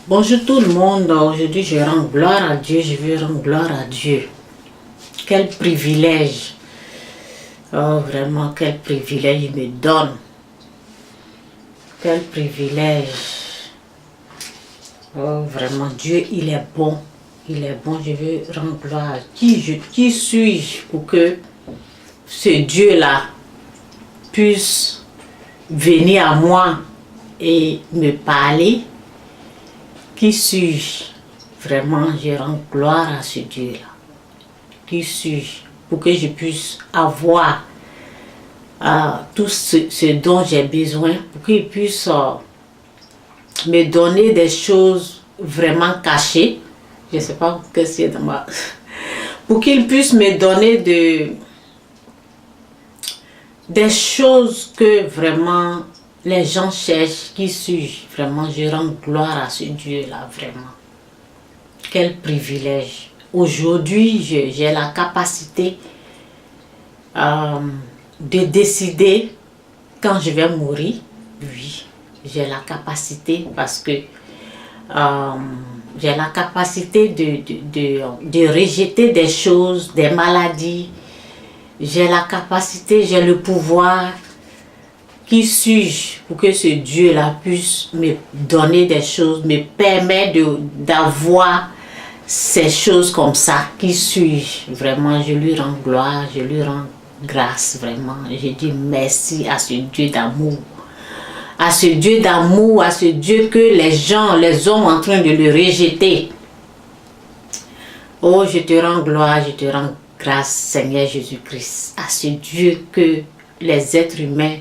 Bonjour tout le monde, aujourd'hui je rends gloire à Dieu, je veux rendre gloire à Dieu. Quel privilège, oh vraiment quel privilège il me donne. Quel privilège, oh vraiment Dieu il est bon, je veux rendre gloire à qui suis-je pour que ce Dieu-là puisse venir à moi et me parler. Qui suis-je? Vraiment, je rends gloire à ce Dieu-là. Qui suis-je? Pour que je puisse avoir tout ce dont j'ai besoin, pour qu'il puisse me donner des choses vraiment cachées. Je ne sais pas ce que c'est dans ma... Pour qu'il puisse me donner des choses que vraiment... Les gens cherchent, qui suis-je? Vraiment, je rends gloire à ce Dieu-là, vraiment. Quel privilège. Aujourd'hui, j'ai la capacité de décider quand je vais mourir. Oui, j'ai la capacité parce que j'ai la capacité de rejeter des choses, des maladies. J'ai la capacité, j'ai le pouvoir. Qui suis-je pour que ce Dieu-là puisse me donner des choses, me permettre d'avoir ces choses comme ça? Qui suis-je? Vraiment, je lui rends gloire, je lui rends grâce, vraiment. Je dis merci à ce Dieu d'amour. À ce Dieu d'amour, à ce Dieu que les hommes en train de le rejeter. Oh, je te rends gloire, je te rends grâce, Seigneur Jésus-Christ. À ce Dieu que les êtres humains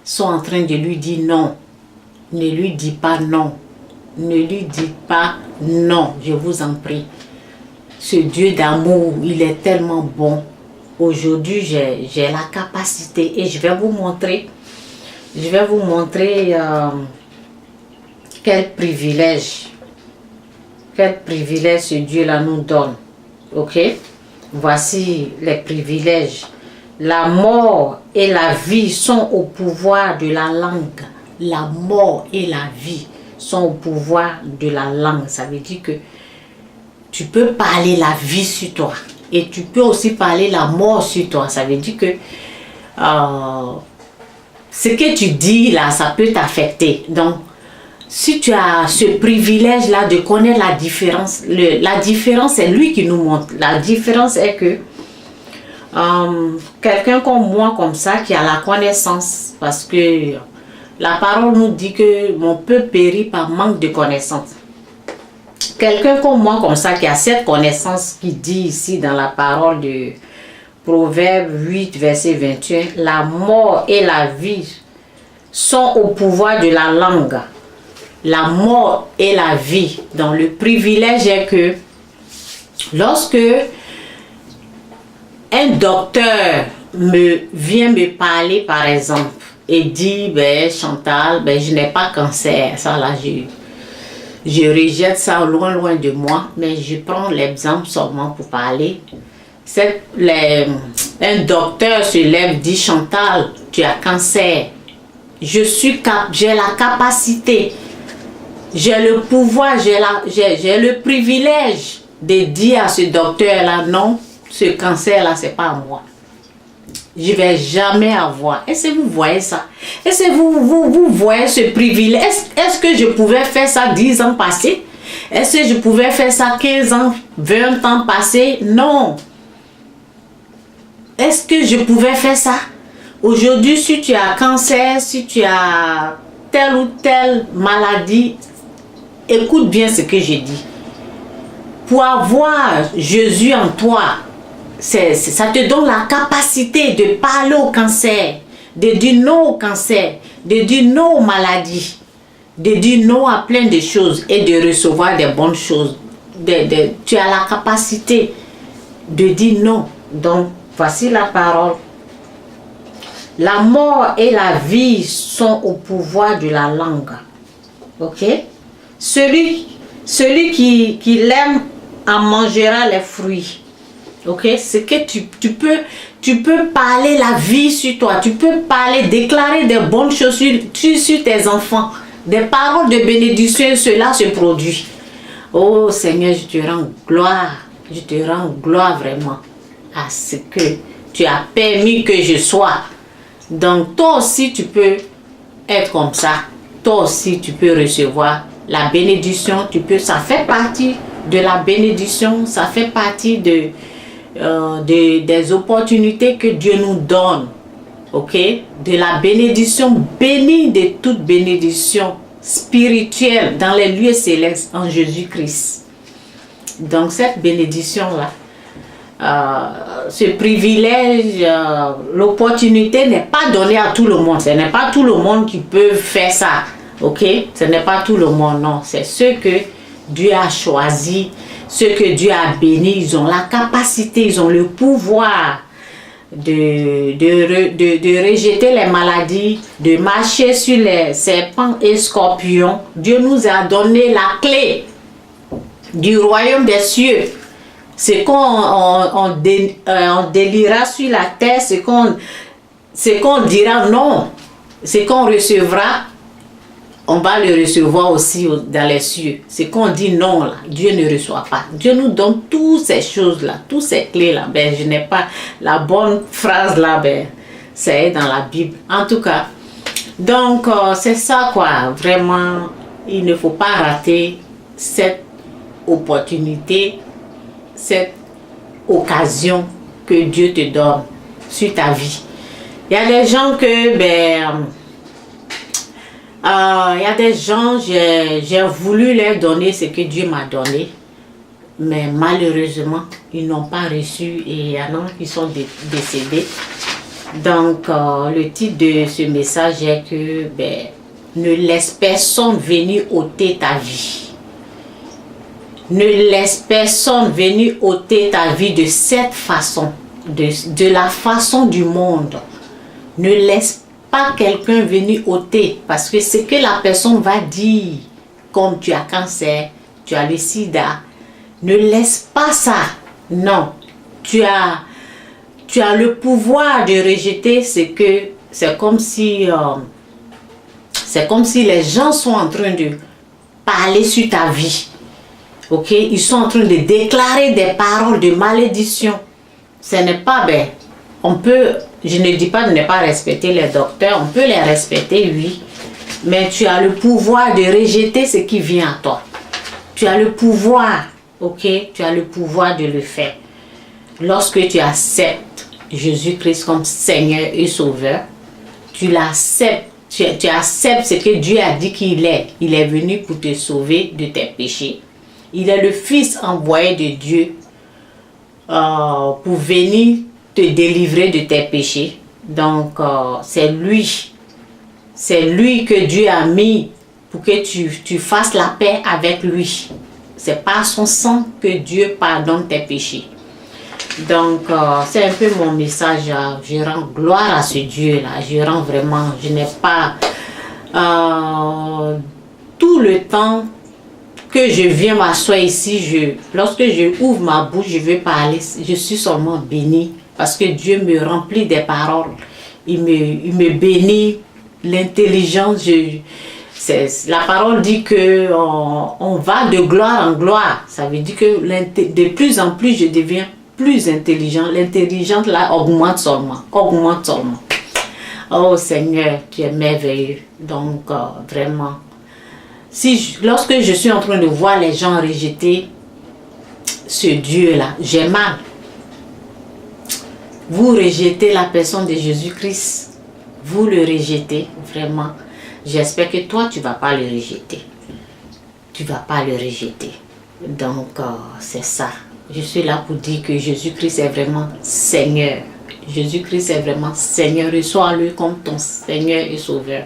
sont en train de lui dire non. Ne lui dis pas non. Ne lui dis pas non, je vous en prie. Ce Dieu d'amour, il est tellement bon. Aujourd'hui, j'ai la capacité et je vais vous montrer. Je vais vous montrer quel privilège. Quel privilège ce Dieu-là nous donne. Ok? Voici les privilèges. La mort et la vie sont au pouvoir de la langue. La mort et la vie sont au pouvoir de la langue. Ça veut dire que tu peux parler la vie sur toi. Et tu peux aussi parler la mort sur toi. Ça veut dire que ce que tu dis là, ça peut t'affecter. Donc, si tu as ce privilège-là de connaître la différence, la différence c'est lui qui nous montre. La différence est que quelqu'un comme moi, comme ça, qui a la connaissance, parce que la parole nous dit que mon peuple périt par manque de connaissance. Quelqu'un comme moi, comme ça, qui a cette connaissance, qui dit ici dans la parole de Proverbe 8, verset 21, la mort et la vie sont au pouvoir de la langue. La mort et la vie. Donc le privilège est que lorsque un docteur vient me parler par exemple et dit ben Chantal, ben je n'ai pas cancer, ça là je rejette ça loin de moi, mais je prends l'exemple seulement pour parler. Un docteur se lève, dit Chantal, tu as cancer. J'ai la capacité, j'ai le pouvoir, j'ai le privilège de dire à ce docteur là non. Ce cancer-là, c'est pas à moi. Je ne vais jamais avoir. Est-ce que vous voyez ça? Est-ce que vous voyez ce privilège? Est-ce que je pouvais faire ça 10 ans passés? Est-ce que je pouvais faire ça 15 ans, 20 ans passés? Non. Est-ce que je pouvais faire ça? Aujourd'hui, si tu as cancer, si tu as telle ou telle maladie, écoute bien ce que je dis. Pour avoir Jésus en toi, ça te donne la capacité de parler au cancer, de dire non au cancer, de dire non aux maladies, de dire non à plein de choses et de recevoir des bonnes choses. Tu as la capacité de dire non. Donc, voici la parole. La mort et la vie sont au pouvoir de la langue. Ok? Celui qui l'aime en mangera les fruits. Ok, c'est que tu peux parler la vie sur toi, tu peux déclarer des bonnes choses sur tes enfants, des paroles de bénédiction, et cela se produit. Oh Seigneur, je te rends gloire. Je te rends gloire vraiment à ce que tu as permis que je sois. Donc toi aussi tu peux être comme ça. Toi aussi tu peux recevoir la bénédiction. Ça fait partie de la bénédiction. Ça fait partie des opportunités que Dieu nous donne. Ok? De la bénédiction, bénie de toute bénédiction spirituelle dans les lieux célestes en Jésus-Christ. Donc cette bénédiction-là, ce privilège, l'opportunité n'est pas donnée à tout le monde. Ce n'est pas tout le monde qui peut faire ça. Ok? Ce n'est pas tout le monde, non. C'est ceux que Dieu a choisi, ceux que Dieu a bénis. Ils ont la capacité, ils ont le pouvoir de rejeter les maladies, de marcher sur les serpents et scorpions. Dieu nous a donné la clé du royaume des cieux. Ce qu'on délira sur la terre, ce qu'on dira non, ce qu'on recevra, on va le recevoir aussi dans les cieux. Ce qu'on dit non, là, Dieu ne reçoit pas. Dieu nous donne toutes ces choses-là, toutes ces clés-là. Ben, je n'ai pas la bonne phrase là, ben, c'est dans la Bible. En tout cas, donc c'est ça quoi. Vraiment, il ne faut pas rater cette opportunité, cette occasion que Dieu te donne sur ta vie. Il y a des gens que, il y a des gens, j'ai voulu leur donner ce que Dieu m'a donné, mais malheureusement, ils n'ont pas reçu et il y en a qui sont décédés. Donc, le titre de ce message est que, ne laisse personne venir ôter ta vie. Ne laisse personne venir ôter ta vie de cette façon, de la façon du monde. Ne laisse pas quelqu'un venir ôter, parce que ce que la personne va dire, comme tu as cancer, tu as le sida, ne laisse pas ça. Non, tu as le pouvoir de rejeter ce que c'est comme si les gens sont en train de parler sur ta vie. Ok, ils sont en train de déclarer des paroles de malédiction. Ce n'est pas bien. Je ne dis pas de ne pas respecter les docteurs, on peut les respecter, oui. Mais tu as le pouvoir de rejeter ce qui vient à toi. Tu as le pouvoir, ok, tu as le pouvoir de le faire. Lorsque tu acceptes Jésus-Christ comme Seigneur et Sauveur, tu l'acceptes, tu acceptes ce que Dieu a dit qu'il est. Il est venu pour te sauver de tes péchés. Il est le Fils envoyé de Dieu pour venir te délivrer de tes péchés. Donc, c'est lui que Dieu a mis pour que tu fasses la paix avec lui. C'est par son sang que Dieu pardonne tes péchés. Donc, c'est un peu mon message. Je rends gloire à ce Dieu-là. Je n'ai pas tout le temps que je viens m'asseoir ici. Lorsque je ouvre ma bouche, je veux parler. Je suis seulement bénie parce que Dieu me remplit des paroles. Il me bénit. L'intelligence, la parole dit que on va de gloire en gloire. Ça veut dire que de plus en plus, je deviens plus intelligent. L'intelligence là augmente seulement. Oh Seigneur, tu es merveilleux. Donc vraiment, lorsque je suis en train de voir les gens rejeter ce Dieu-là, j'ai mal. Vous rejetez la personne de Jésus-Christ. Vous le rejetez, vraiment. J'espère que toi, tu ne vas pas le rejeter. Tu ne vas pas le rejeter. Donc, c'est ça. Je suis là pour dire que Jésus-Christ est vraiment Seigneur. Jésus-Christ est vraiment Seigneur. Reçois-le comme ton Seigneur et Sauveur.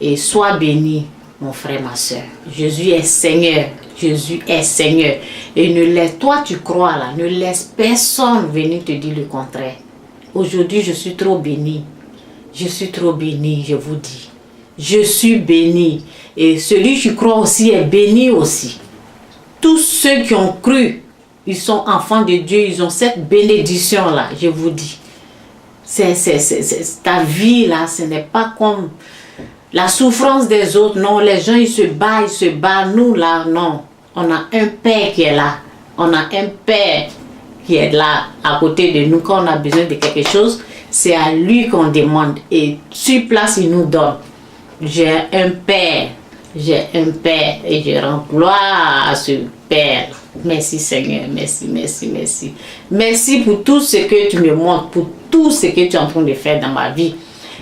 Et sois béni, mon frère, ma soeur. Jésus est Seigneur. Jésus est Seigneur. Et toi, tu crois là, ne laisse personne venir te dire le contraire. Aujourd'hui, je suis trop béni. Je suis trop béni, je vous dis. Je suis béni. Et celui qui croit aussi est béni aussi. Tous ceux qui ont cru, ils sont enfants de Dieu, ils ont cette bénédiction-là, je vous dis. Ta vie là, ce n'est pas comme la souffrance des autres. Non, les gens, ils se battent. Nous là, non. On a un Père qui est là. On a un Père qui est là à côté de nous. Quand on a besoin de quelque chose, c'est à lui qu'on demande. Et sur place, il nous donne. J'ai un Père. J'ai un Père et je rends gloire à ce Père. Merci Seigneur, merci, merci, merci. Merci pour tout ce que tu me montres, pour tout ce que tu es en train de faire dans ma vie.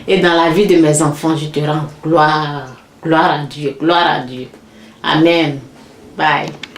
Et dans la vie de mes enfants, je te rends gloire. Gloire à Dieu, gloire à Dieu. Amen. Bye.